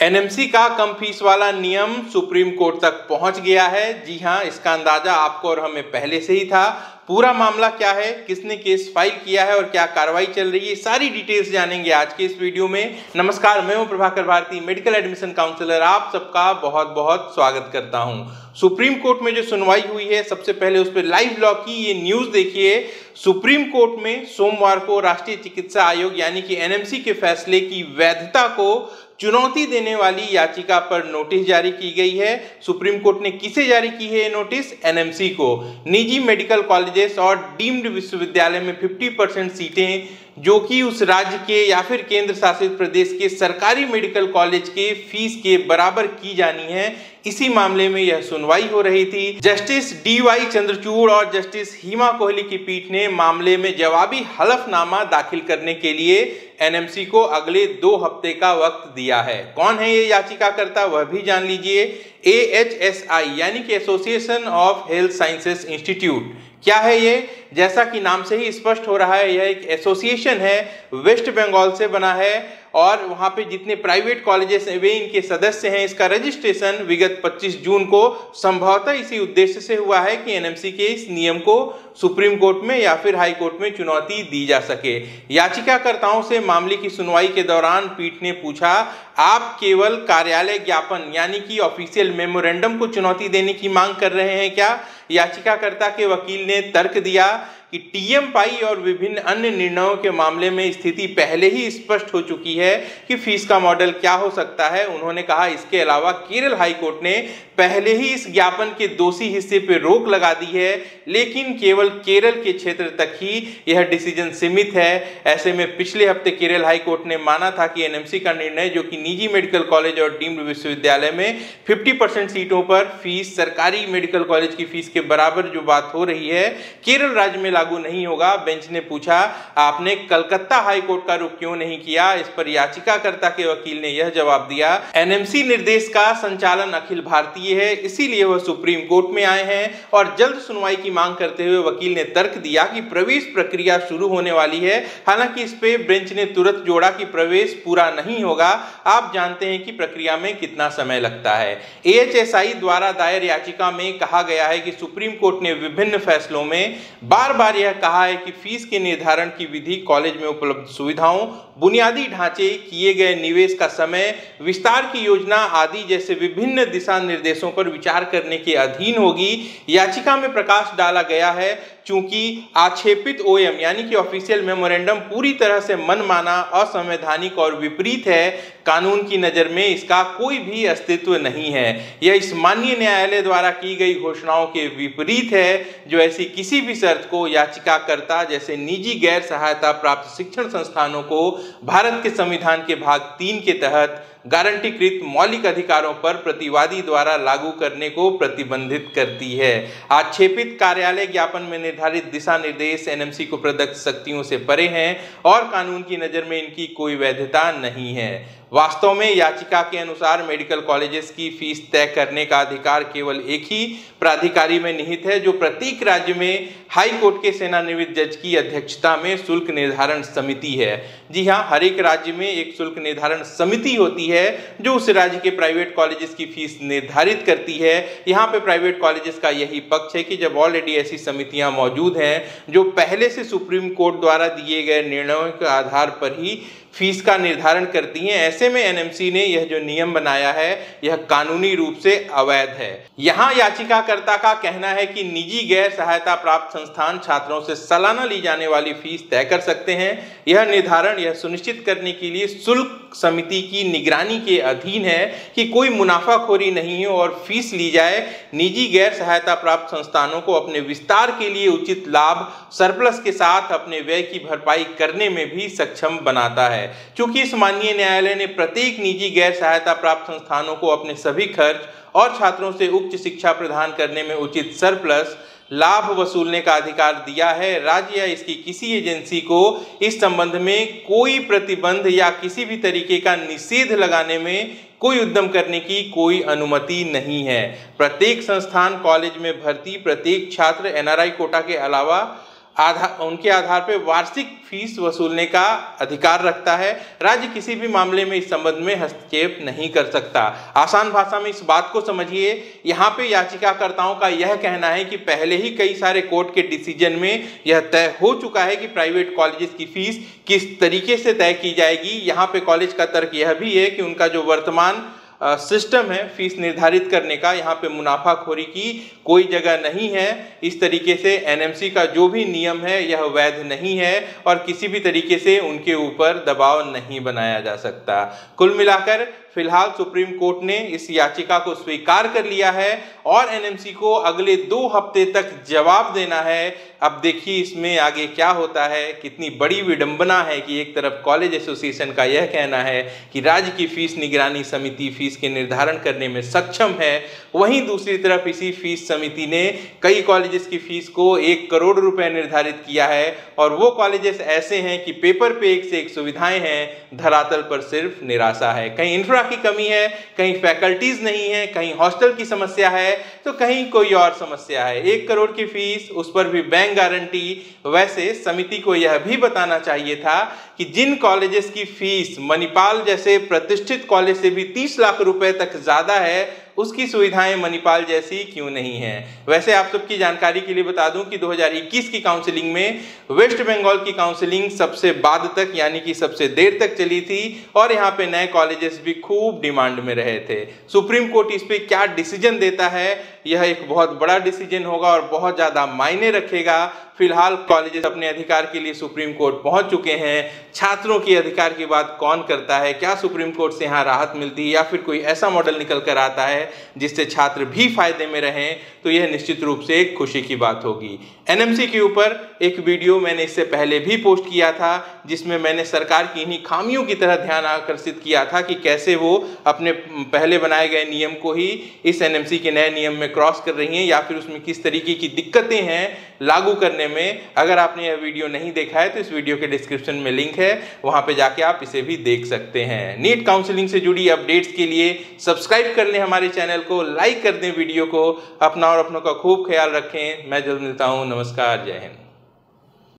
NMC का कम fees वाला नियम सुप्रीम कोर्ट तक पहुंच गया है। जी हां, इसका अंदाजा आपको और हमें पहले से ही था। पूरा मामला क्या है, किसने केस फाइल किया है और क्या कार्रवाई चल रही है, सारी डिटेल्स जानेंगे आज के इस वीडियो में। नमस्कार, मैं हूं Prabhakar Bharti, medical admission counsellor. आप सबका बहुत बहुत स्वागत करता हूं। सुप्रीम कोर्ट में जो सुनवाई हुई है, सबसे पहले उस पर लाइव लॉ की ये न्यूज देखिए। सुप्रीम कोर्ट में सोमवार को राष्ट्रीय चिकित्सा आयोग यानी कि एनएमसी के फैसले की वैधता को चुनौती देने वाली याचिका पर नोटिस जारी की गई है। सुप्रीम कोर्ट ने किसे जारी की है ये नोटिस? एनएमसी को। निजी मेडिकल कॉलेजेस और डीम्ड विश्वविद्यालय में 50% सीटें जो कि उस राज्य के या फिर केंद्र शासित प्रदेश के सरकारी मेडिकल कॉलेज के फीस के बराबर की जानी है, इसी मामले में यह सुनवाई हो रही थी। जस्टिस डीवाई चंद्रचूड़ और जस्टिस हिमा कोहली की पीठ ने मामले में जवाबी हलफनामा दाखिल करने के लिए एनएमसी को अगले 2 हफ्ते का वक्त दिया है। कौन है ये याचिकाकर्ता, वह भी जान लीजिए। AHSI यानी कि association of health sciences institute. क्या है ये? जैसा कि नाम से ही स्पष्ट हो रहा है, यह एक एसोसिएशन है, वेस्ट बंगाल से बना है और वहां पे जितने प्राइवेट कॉलेजेस हैं वे इनके सदस्य हैं। इसका रजिस्ट्रेशन विगत 25 जून को संभवतः इसी उद्देश्य से हुआ है कि एनएमसी के इस नियम को सुप्रीम कोर्ट में या फिर हाई कोर्ट में चुनौती दी जा सके। याचिकाकर्ताओं से मामले की सुनवाई के दौरान पीठ ने पूछा, आप केवल कार्यालय ज्ञापन यानी कि ऑफिशियल मेमोरेंडम को चुनौती देने की मांग कर रहे हैं क्या? याचिकाकर्ता के वकील ने तर्क दिया कि टीएम पाई और विभिन्न अन्य निर्णयों के मामले में स्थिति पहले ही स्पष्ट हो चुकी है कि फीस का मॉडल क्या हो सकता है। उन्होंने कहा, इसके अलावा केरल हाई कोर्ट ने पहले ही इस ज्ञापन के दोषी हिस्से पर रोक लगा दी है, लेकिन केवल केरल के क्षेत्र तक ही यह डिसीजन सीमित है। ऐसे में पिछले हफ्ते केरल हाई कोर्ट ने माना था कि एनएमसी का निर्णय, जो कि निजी मेडिकल कॉलेज और डीम्ड विश्वविद्यालय में 50% सीटों पर फीस सरकारी मेडिकल कॉलेज की फीस के बराबर जो बात हो रही है, केरल राज्य में लागू नहीं होगा। बेंच ने पूछा, आपने कलकत्ता हाई कोर्ट का रुख क्यों नहीं किया? इस पर याचिकाकर्ता के वकील ने यह जवाब दिया, एनएमसी निर्देश का संचालन अखिल भारतीय है, इसीलिए वह सुप्रीम कोर्ट में आए हैं। और जल्द सुनवाई की मांग करते हुए वकील ने तर्क दिया कि प्रवेश प्रक्रिया शुरू होने वाली है। हालांकि इस पे बेंच ने तुरंत जोड़ा कि प्रवेश पूरा नहीं होगा, आप जानते हैं कि प्रक्रिया में कितना समय लगता है। AHSI द्वारा दायर याचिका में कहा गया है कि सुप्रीम कोर्ट ने विभिन्न फैसलों में बार बार यह कहा है कि फीस के निर्धारण की विधि कॉलेज में उपलब्ध सुविधाओं, बुनियादी ढांचे, किए गए निवेश का समय, विस्तार की योजना आदि जैसे विभिन्न दिशा निर्देशों पर विचार करने के अधीन होगी। याचिका में प्रकाश डाला गया है चूंकि आक्षेपित OM यानी कि ऑफिशियल मेमोरेंडम पूरी तरह से मनमाना, असंवैधानिक और विपरीत है। कानून की नज़र में इसका कोई भी अस्तित्व नहीं है। यह इस माननीय न्यायालय द्वारा की गई घोषणाओं के विपरीत है, जो ऐसी किसी भी शर्त को याचिकाकर्ता जैसे निजी गैर सहायता प्राप्त शिक्षण संस्थानों को भारत के संविधान के भाग 3 के तहत गारंटीकृत मौलिक अधिकारों पर प्रतिवादी द्वारा लागू करने को प्रतिबंधित करती है। आक्षेपित कार्यालय ज्ञापन में निर्धारित दिशा निर्देश एनएमसी को प्रदत्त शक्तियों से परे हैं और कानून की नज़र में इनकी कोई वैधता नहीं है। वास्तव में याचिका के अनुसार मेडिकल कॉलेजेस की फीस तय करने का अधिकार केवल एक ही प्राधिकारी में निहित है, जो प्रत्येक राज्य में हाई कोर्ट के सेवानिवृत्त जज की अध्यक्षता में शुल्क निर्धारण समिति है। जी हाँ, हर एक राज्य में एक शुल्क निर्धारण समिति होती है जो उस राज्य के प्राइवेट कॉलेजेस की फीस निर्धारित करती है। यहाँ पे प्राइवेट कॉलेजेस का यही पक्ष है कि जब ऑलरेडी ऐसी समितियाँ मौजूद हैं जो पहले से सुप्रीम कोर्ट द्वारा दिए गए निर्णयों के आधार पर ही फीस का निर्धारण करती हैं, ऐसे में एनएमसी ने यह जो नियम बनाया है यह कानूनी रूप से अवैध है। यहाँ याचिकाकर्ता का कहना है कि निजी गैर सहायता प्राप्त संस्थान छात्रों से सालाना ली जाने वाली फीस तय कर सकते हैं। यह निर्धारण यह सुनिश्चित करने के लिए शुल्क समिति की निगरानी के अधीन है कि कोई मुनाफाखोरी नहीं हो और फीस ली जाए। निजी गैर सहायता प्राप्त संस्थानों को अपने विस्तार के लिए उचित लाभ सरप्लस के साथ अपने व्यय की भरपाई करने में भी सक्षम बनाता है। चूंकि इस माननीय न्यायालय ने प्रत्येक निजी गैर सहायता प्राप्त संस्थानों को अपने सभी खर्च और छात्रों से उच्च शिक्षा प्रदान करने में उचित सरप्लस लाभ वसूलने का अधिकार दिया है, राज्य या इसकी किसी एजेंसी को इस संबंध में कोई प्रतिबंध या किसी भी तरीके का निषेध लगाने में कोई उद्यम करने की कोई अनुमति नहीं है। प्रत्येक संस्थान कॉलेज में भर्ती प्रत्येक छात्र NRI कोटा के अलावा उनके आधार पर वार्षिक फीस वसूलने का अधिकार रखता है। राज्य किसी भी मामले में इस संबंध में हस्तक्षेप नहीं कर सकता। आसान भाषा में इस बात को समझिए, यहाँ पे याचिकाकर्ताओं का यह कहना है कि पहले ही कई सारे कोर्ट के डिसीजन में यह तय हो चुका है कि प्राइवेट कॉलेजेस की फीस किस तरीके से तय की जाएगी। यहाँ पे कॉलेज का तर्क यह भी है कि उनका जो वर्तमान सिस्टम है फीस निर्धारित करने का, यहाँ पे मुनाफाखोरी की कोई जगह नहीं है। इस तरीके से एनएमसी का जो भी नियम है यह वैध नहीं है और किसी भी तरीके से उनके ऊपर दबाव नहीं बनाया जा सकता। कुल मिलाकर फिलहाल सुप्रीम कोर्ट ने इस याचिका को स्वीकार कर लिया है और एनएमसी को अगले 2 हफ्ते तक जवाब देना है। अब देखिए इसमें आगे क्या होता है। कितनी बड़ी विडंबना है कि एक तरफ कॉलेज एसोसिएशन का यह कहना है कि राज्य की फीस निगरानी समिति फीस के निर्धारण करने में सक्षम है, वहीं दूसरी तरफ इसी फीस समिति ने कई कॉलेजेस की फीस को 1 करोड़ रुपए निर्धारित किया है और वो कॉलेजेस ऐसे हैं कि पेपर पे एक से एक सुविधाएं हैं, धरातल पर सिर्फ निराशा है। कहीं इंफ्रा की कमी है, कहीं फैकल्टीज नहीं है, कहीं हॉस्टल की समस्या है, तो कहीं कोई और समस्या है। 1 करोड़ की फीस, उस पर भी बैंक गारंटी। वैसे समिति को यह भी बताना चाहिए था कि जिन कॉलेजेस की फीस मणिपाल जैसे प्रतिष्ठित कॉलेज से भी 30 लाख रुपए तक ज्यादा है, उसकी सुविधाएं मणिपाल जैसी क्यों नहीं है। वैसे आप सबकी जानकारी के लिए बता दूं कि 2021 की काउंसलिंग में वेस्ट बंगाल की काउंसलिंग सबसे बाद तक यानी कि सबसे देर तक चली थी और यहाँ पे नए कॉलेजेस भी खूब डिमांड में रहे थे। सुप्रीम कोर्ट इस पे क्या डिसीजन देता है, यह एक बहुत बड़ा डिसीजन होगा और बहुत ज्यादा मायने रखेगा। फिलहाल कॉलेजेस अपने अधिकार के लिए सुप्रीम कोर्ट पहुंच चुके हैं। छात्रों के अधिकार की बात कौन करता है, क्या सुप्रीम कोर्ट से यहाँ राहत मिलती है या फिर कोई ऐसा मॉडल निकल कर आता है जिससे छात्र भी फायदे में रहें, तो यह निश्चित रूप से एक खुशी की बात होगी। एनएमसी के ऊपर एक वीडियो मैंने इससे पहले भी पोस्ट किया था जिसमें मैंने सरकार की इन्हीं खामियों की तरह ध्यान आकर्षित किया था कि कैसे वो अपने पहले बनाए गए नियम को ही इस एनएमसी के नए नियम में क्रॉस कर रही हैं या फिर उसमें किस तरीके की दिक्कतें हैं लागू करने में। अगर आपने यह वीडियो नहीं देखा है तो इस वीडियो के डिस्क्रिप्शन में लिंक है, वहां पे जाके आप इसे भी देख सकते हैं। नीट काउंसलिंग से जुड़ी अपडेट्स के लिए सब्सक्राइब कर लें हमारे चैनल को, लाइक कर दें वीडियो को। अपना और अपनों का खूब ख्याल रखें। मैं जल्द मिलता हूं। नमस्कार, जय हिंद।